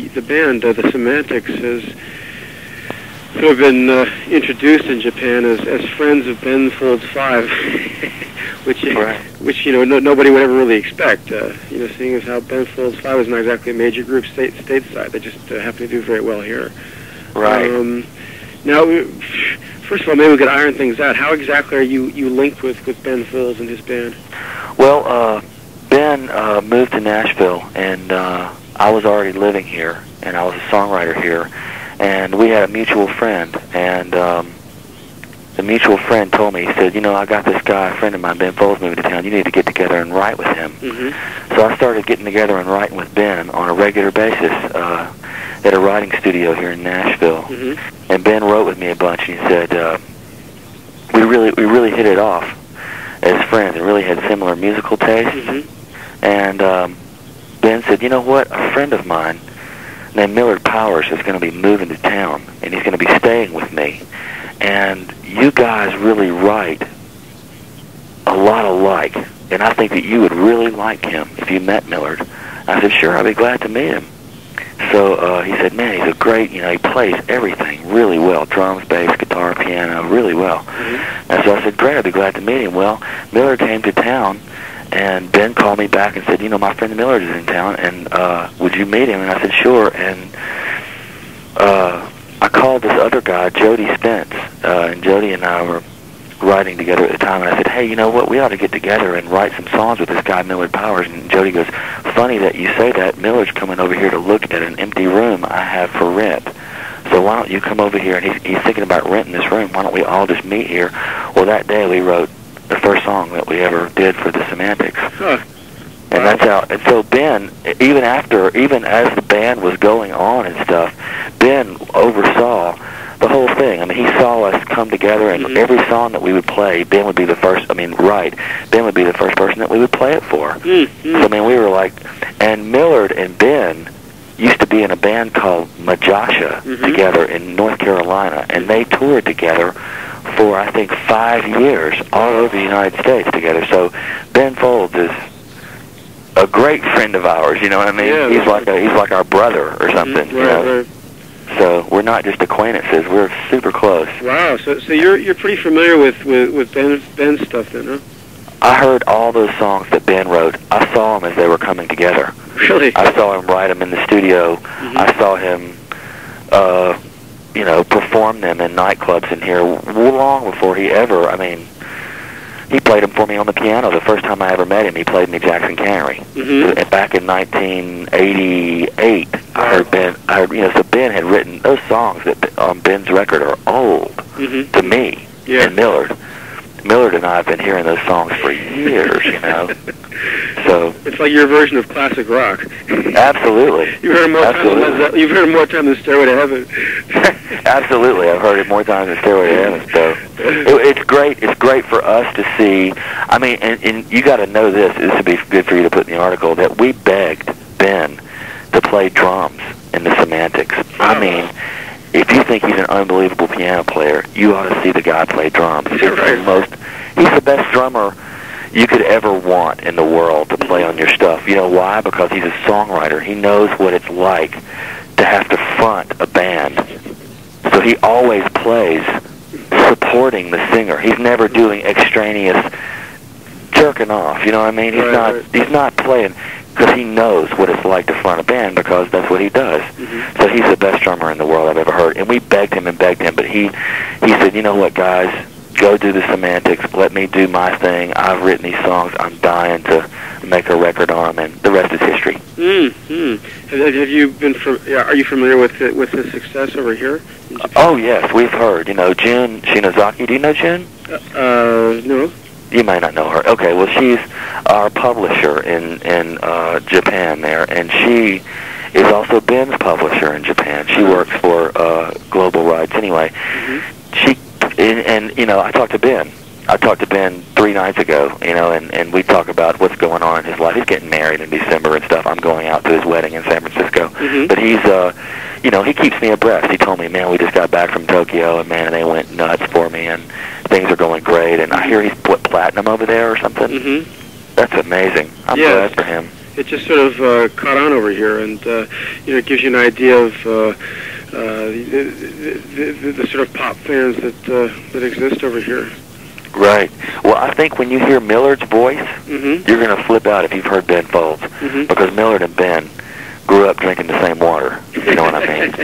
the band, the Semantics, has sort of been introduced in Japan as friends of Ben Folds 5, which nobody would ever really expect. Seeing as how Ben Folds 5 is not exactly a major group stateside, they just happen to do very well here. Right. Now, first of all, maybe we could iron things out. How exactly are you linked with Ben Folds and his band? Well, Ben moved to Nashville, and I was already living here, and I was a songwriter here, and we had a mutual friend, and the mutual friend told me, he said, I got this guy, a friend of mine, Ben Folds, moving to town. You need to get together and write with him. Mm-hmm. So I started getting together and writing with Ben on a regular basis at a writing studio here in Nashville. Mm-hmm. And Ben wrote with me a bunch, and he said, we really hit it off as friends and really had similar musical tastes. Mm-hmm. And Ben said, you know what, a friend of mine named Millard Powers is going to be moving to town, and he's going to be staying with me. And you guys really write a lot alike, and I think that you would really like him if you met Millard. I said, sure, I'd be glad to meet him. So he said, man, he's a great, he plays everything really well, drums, bass, guitar, piano, really well. Mm-hmm. And so I said, great, I'd be glad to meet him. Well, Millard came to town, and Ben called me back and said, my friend Millard is in town, and would you meet him? And I said, sure. And I called this other guy, Jody Spence, and Jody and I were writing together at the time, and I said, hey, you know what, we ought to get together and write some songs with this guy, Millard Powers. And Jody goes, funny that you say that. Millard's coming over here to look at an empty room I have for rent. So why don't you come over here? And he's thinking about renting this room. Why don't we all just meet here? Well, that day we wrote the first song that we ever did for the Semantics. Huh. And that's how. And so Ben, even as the band was going on and stuff, Ben oversaw the whole thing. I mean, he saw us come together, and mm-hmm. every song that we would play, Ben would be the first. Ben would be the first person that we would play it for. Mm-hmm. So I mean, we were like, and Millard and Ben used to be in a band called Majasha mm-hmm. together in North Carolina, and they toured together for I think 5 years all over the United States together. So Ben Folds is a great friend of ours, you know what I mean? Yeah, he's like our brother or something, mm-hmm. Right. So we're not just acquaintances; we're super close. Wow! So you're pretty familiar with Ben's stuff then, huh? I heard all those songs that Ben wrote. I saw them as they were coming together. Really? I saw him write them in the studio. Mm-hmm. I saw him, perform them in nightclubs in here long before he ever. I mean, he played them for me on the piano. The first time I ever met him, he played me Jackson Cannery. Mm-hmm. And back in 1988, I heard so Ben had written those songs that on Ben's record are old mm-hmm. to me and Millard. Millard and I have been hearing those songs for years, So it's like your version of classic rock. Absolutely. You've heard it more time than Stairway to Heaven. Absolutely, I've heard it more times than Stairway to Heaven. So it's great. It's great for us to see. I mean, and you got to know this. This would be good for you to put in the article that we begged Ben to play drums in the Semantics. I mean, if you think he's an unbelievable piano player, you ought to see the guy play drums. He's the best drummer you could ever want in the world to play on your stuff. You know why? Because he's a songwriter. He knows what it's like to have to front a band. So he always plays supporting the singer. He's never doing extraneous jerking off. You know what I mean? He's not playing because he knows what it's like to front a band because that's what he does. Mm-hmm. So he's the best drummer in the world I've ever heard. And we begged him, but he said, you know what, guys, go do the Semantics. Let me do my thing. I've written these songs. I'm dying to make a record on them, and the rest is history. Mm-hmm. Have you been? Are you familiar with his success over here in Japan? Oh yes, we've heard. Jun Shinozaki. Do you know Jun? No. You may not know her. Okay, well, she's our publisher in Japan there, and she is also Ben's publisher in Japan. She works for Global Rights anyway. Mm-hmm. I talked to Ben. I talked to Ben 3 nights ago, and we talk about what's going on in his life. He's getting married in December and stuff. I'm going out to his wedding in San Francisco. Mm-hmm. But he's, he keeps me abreast. He told me, man, we just got back from Tokyo, and man, they went nuts for me, and things are going great. And I hear he's platinum over there or something. Mm-hmm. That's amazing. I'm glad for him. it just sort of caught on over here, and it gives you an idea of the sort of pop fans that exist over here. Right. Well, I think when you hear Millard's voice, you're going to flip out if you've heard Ben Folds, because Millard and Ben grew up drinking the same water. You know what I mean?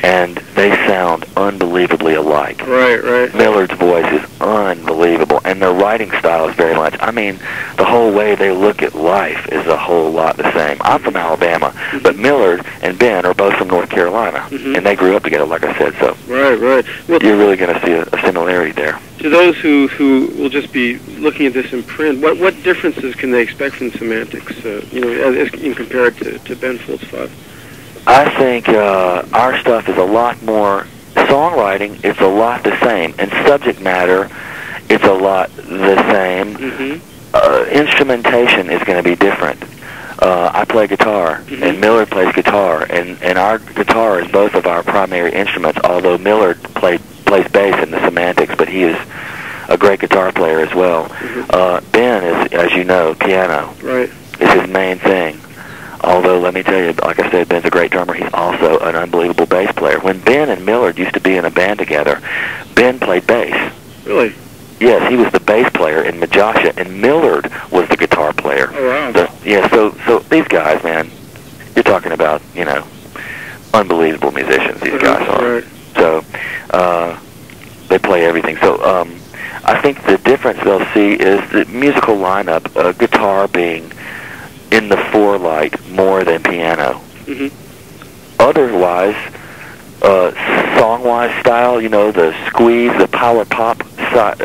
And they sound unbelievably alike. Right, right. Millard's voice is unbelievable, and their writing style is very much. I mean, the whole way they look at life is a whole lot the same. I'm from Alabama, but Millard and Ben are both from North Carolina, and they grew up together, like I said. So, right, right. Well, you're really going to see a similarity there. To those who will just be looking at this in print, what differences can they expect from Semantics? As in compared to Ben Folds 5. I think our stuff is a lot more songwriting. It's a lot the same, and subject matter, it's a lot the same. Instrumentation is going to be different. I play guitar, and Millard plays guitar, and our guitar is both of our primary instruments. Although Millard plays bass in the Semantics, but he is a great guitar player as well. Ben is, as you know, piano. Right. Is his main thing. Although, let me tell you, like I said, Ben's a great drummer. He's also an unbelievable bass player. When Ben and Millard used to be in a band together, Ben played bass. Really? Yes, he was the bass player in Majasha, and Millard was the guitar player. Oh, wow. So these guys, man, you're talking about, unbelievable musicians these guys are. Right. So, they play everything. So, I think the difference they'll see is the musical lineup, guitar being in the forelight more than piano. Otherwise, song-wise style, the squeeze, the power pop side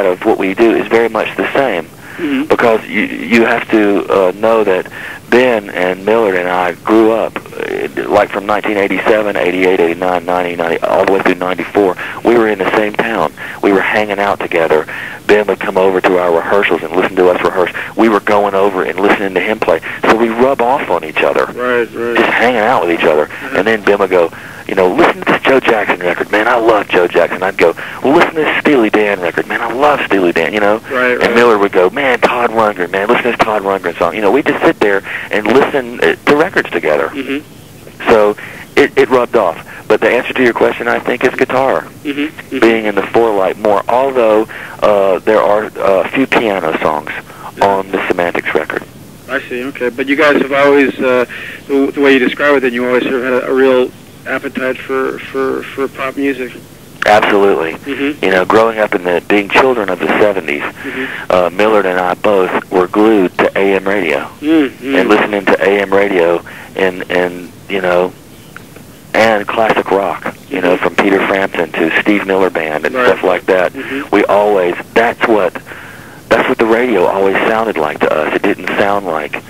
of what we do is very much the same. Because you have to know that Ben and Millard and I grew up, like from 1987, 88, 89, 90, 90, all the way through 94. We were in the same town. We were hanging out together. Ben would come over to our rehearsals and listen to us rehearse. We were going over and listening to him play. So we rub off on each other. Right, right. Just hanging out with each other. And then Ben would go, listen to this Joe Jackson record. Man, I love Joe Jackson. I'd go, well, listen to this Steely Dan record. Man, I love Steely Dan, Right, right. And Millard would go, man, Todd Rundgren. Man, listen to this Todd Rundgren song. We'd just sit there and listen to records together. So it rubbed off. But the answer to your question, I think, is guitar. Being in the forelight more, although there are a few piano songs on the Semantics record. I see, okay. But you guys have always, the way you describe it, then you always sort of had a real appetite for pop music. Absolutely. Growing up being children of the 70s, Millard and I both were glued to AM radio. And listening to AM radio and classic rock, from Peter Frampton to Steve Miller Band and stuff like that. We always, that's what the radio always sounded like to us. It didn't sound like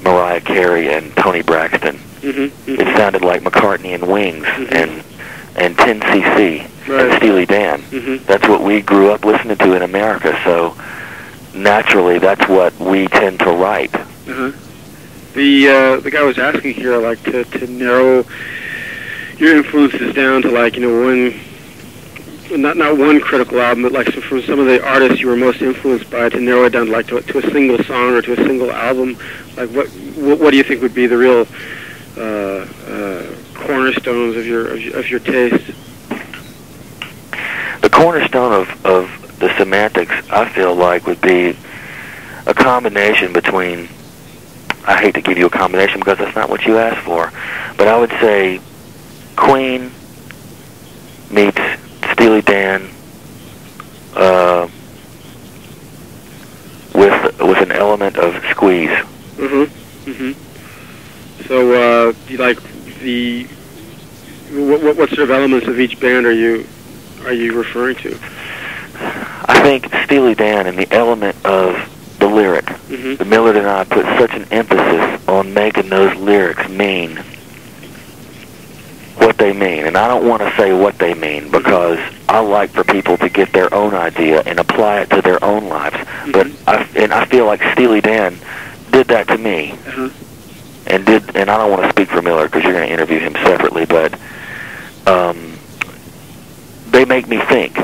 Mariah Carey and Tony Braxton. It sounded like McCartney and Wings and 10cc and Steely Dan. That's what we grew up listening to in America, so naturally that's what we tend to write. The guy was asking here, like, to narrow your influences down to, like, one, not one critical album, but like from some of the artists you were most influenced by, to narrow it down to, like, to a single song or to a single album. Like, what do you think would be the real cornerstones of your taste? The cornerstone of the Semantics, I feel like, would be a combination between, I hate to give you a combination because that's not what you asked for, but I would say Queen meets Steely Dan with an element of squeeze. So, you like what sort of elements of each band are you referring to? I think Steely Dan and the element of the lyric. The Millard and I put such an emphasis on making those lyrics mean what they mean, and I don't want to say what they mean because I like for people to get their own idea and apply it to their own lives. But I feel like Steely Dan did that to me, and I don't want to speak for Millard because you're going to interview him separately, but they make me think.